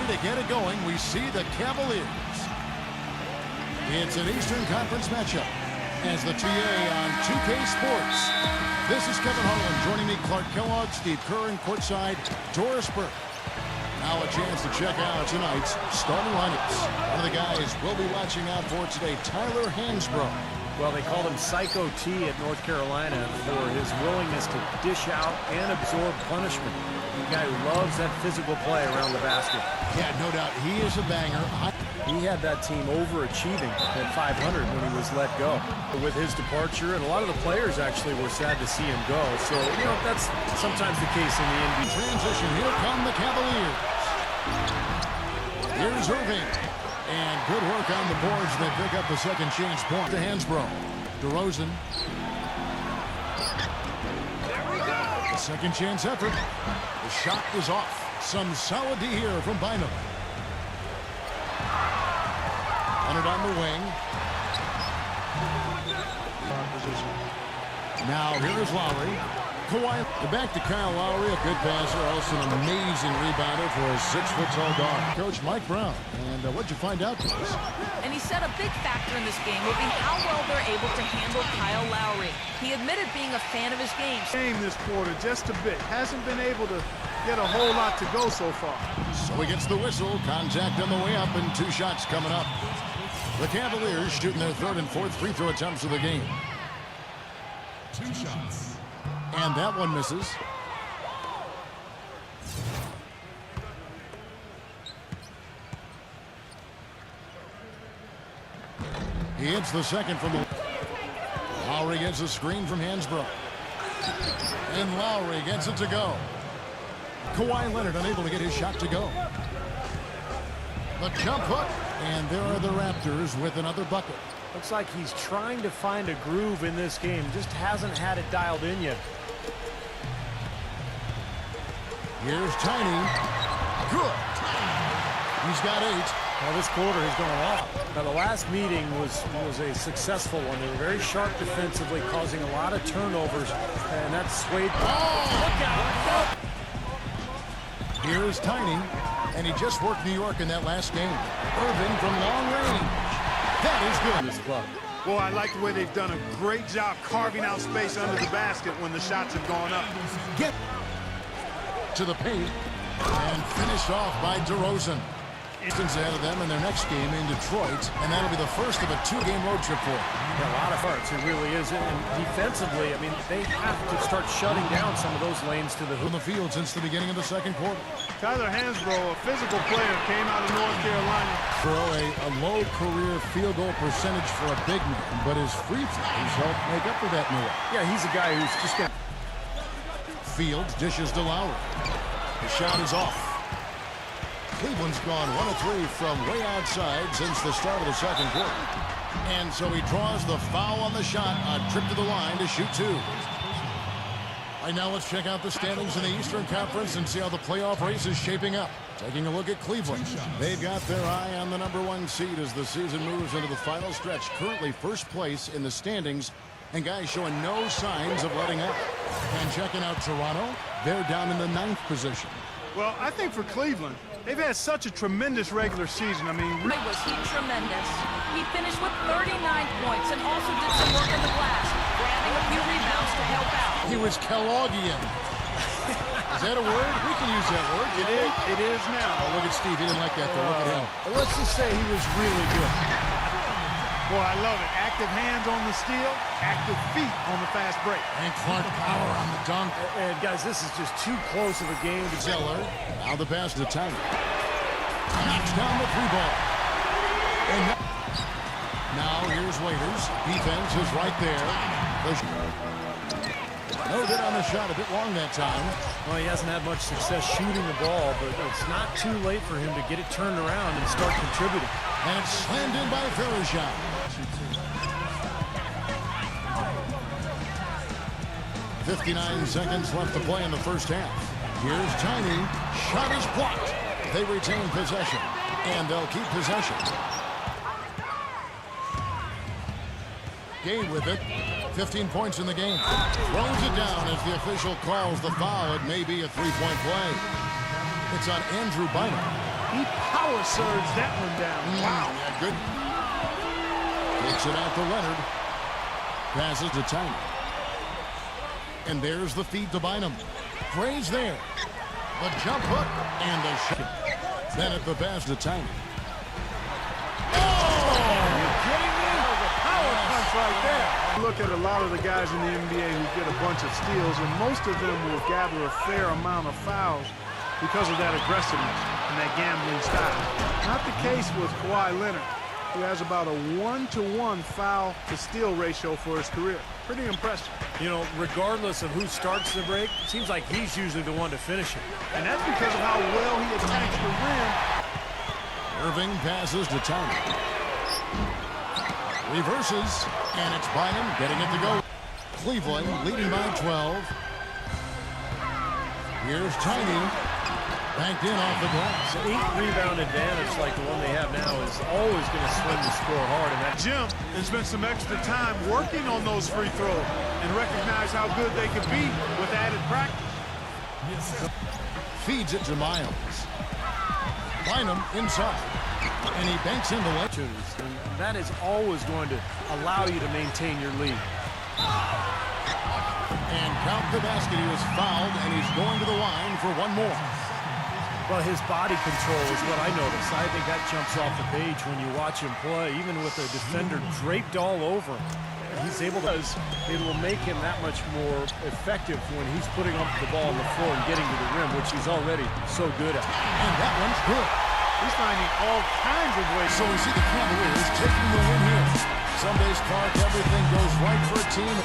to get it going. We see the Cavaliers. It's an Eastern Conference matchup as the TA on 2K Sports. This is Kevin Harlan joining me, Clark Kellogg, Steve Kerr, and courtside Doris Burke. Now a chance to check out tonight's starting lineups. One of the guys we'll be watching out for today, Tyler Hansbrough. Well, they called him Psycho T at North Carolina for his willingness to dish out and absorb punishment. The guy who loves that physical play around the basket. Yeah, no doubt. He is a banger. He had that team overachieving at 500 when he was let go. With his departure, and a lot of the players actually were sad to see him go. So, you know, that's sometimes the case in the NBA. Transition. Here come the Cavaliers. Here's Irving. And good work on the boards. They pick up the second chance point to Hansbrough. DeRozan. The second chance effort. The shot is off. Some solid D here from Bynum. Leonard on the wing. Now here's Lowry. Kawhi back to Kyle Lowry, a good passer, also an amazing rebounder for a 6-foot-tall guard. Coach Mike Brown, and what'd you find out, guys? And he said a big factor in this game will be how well they're able to handle Kyle Lowry. He admitted being a fan of his game. This quarter just a bit. Hasn't been able to get a whole lot to go so far. So he gets the whistle. Contact on the way up, and 2 shots coming up. The Cavaliers shooting their 3rd and 4th free throw attempts of the game. 2 shots. And that one misses. He hits the second from the... Lowry gets a screen from Hansbrough. And Lowry gets it to go. Kawhi Leonard unable to get his shot to go. The jump hook. And there are the Raptors with another bucket. Looks like he's trying to find a groove in this game. Just hasn't had it dialed in yet. Here's Tiny. Good. He's got 8. Well, this quarter is going off. Now, the last meeting was a successful one. They were very sharp defensively, causing a lot of turnovers, and that swayed. Oh! Look out! Here's Tiny, and he just worked New York in that last game. Irving from long range. That is good. This club. Well, I like the way they've done a great job carving out space under the basket when the shots have gone up. Get to the paint and finished off by DeRozan. Instance ahead of them in their next game in Detroit, and that'll be the first of a 2-game road trip for them. Yeah, a lot of hearts, it really is. And defensively, I mean, they have to start shutting down some of those lanes to the hoop. On the field since the beginning of the second quarter. Tyler Hansbrough, a physical player, came out of North Carolina. Throw a low career field goal percentage for a big man, but his free throws help make up for that in a way. Yeah, he's a guy who's just going to... Fields dishes to Lowry. The shot is off. Cleveland's gone 1 of 3 from way outside since the start of the second quarter. And so he draws the foul on the shot, a trip to the line to shoot 2. Right now, let's check out the standings in the Eastern Conference and see how the playoff race is shaping up. Taking a look at Cleveland. They've got their eye on the #1 seed as the season moves into the final stretch. Currently first place in the standings, and guys showing no signs of letting up. And checking out Toronto, they're down in the 9th position. Well, I think for Cleveland, they've had such a tremendous regular season. I mean, Was he tremendous? He finished with 39 points and also did some work in the glass, grabbing a few rebounds to help out. He was Kelloggian. Is that a word? We can use that word. it is now. Oh, look at Steve. He didn't like that, though. Look at him. Let's just say he was really good. Boy, I love it. Active hands on the steal, active feet on the fast break. And Clark power on the dunk. And guys, this is just too close of a game to Zeller. Now the pass to Tiny. Knocks down the 3-ball. And now here's Waiters. Defense is right there. No good on the shot. A bit long that time. Well, he hasn't had much success shooting the ball, but it's not too late for him to get it turned around and start contributing. And it's slammed in by Farishon. 59 seconds left to play in the first half. Here's Tiny. Shot is blocked. They retain possession, and they'll keep possession. Gay with it. 15 points in the game. Throws it down as the official calls the foul. It may be a 3-point play. It's on Andrew Bynum. He power surged that one down. Wow. Yeah, good. Takes it out to Leonard. Passes to Tiny. And there's the feed to Bynum. Gray's there. The jump hook and the shot. Then at the pass to Tiny. Right there. Look at a lot of the guys in the NBA who get a bunch of steals, and most of them will gather a fair amount of fouls because of that aggressiveness and that gambling style. Not the case with Kawhi Leonard, who has about a 1-to-1 foul-to-steal ratio for his career. Pretty impressive. You know, regardless of who starts the break, it seems like he's usually the one to finish it. And that's because of how well he attacks the rim. Irving passes to Tiny. Reverses, and it's Bynum getting it to go. Cleveland leading by 12. Here's Tiny. Banked in off the glass. So 8-rebound advantage like the one they have now is always going to swing the score hard. And that Jim has spent some extra time working on those free throws and recognize how good they can be with added practice. Feeds it to Miles. Bynum inside. And he banks into it. opportunities. And that is always going to allow you to maintain your lead. And count the basket. He was fouled, and he's going to the line for one more. Well, his body control is what I notice. I think that jumps off the page when you watch him play, even with a defender draped all over him. He's able to, it will make him that much more effective when he's putting up the ball on the floor and getting to the rim, which he's already so good at. And that one's good. He's finding all kinds of ways. So we see the Cavaliers taking the win here. Some days, Clark, everything goes right for a team.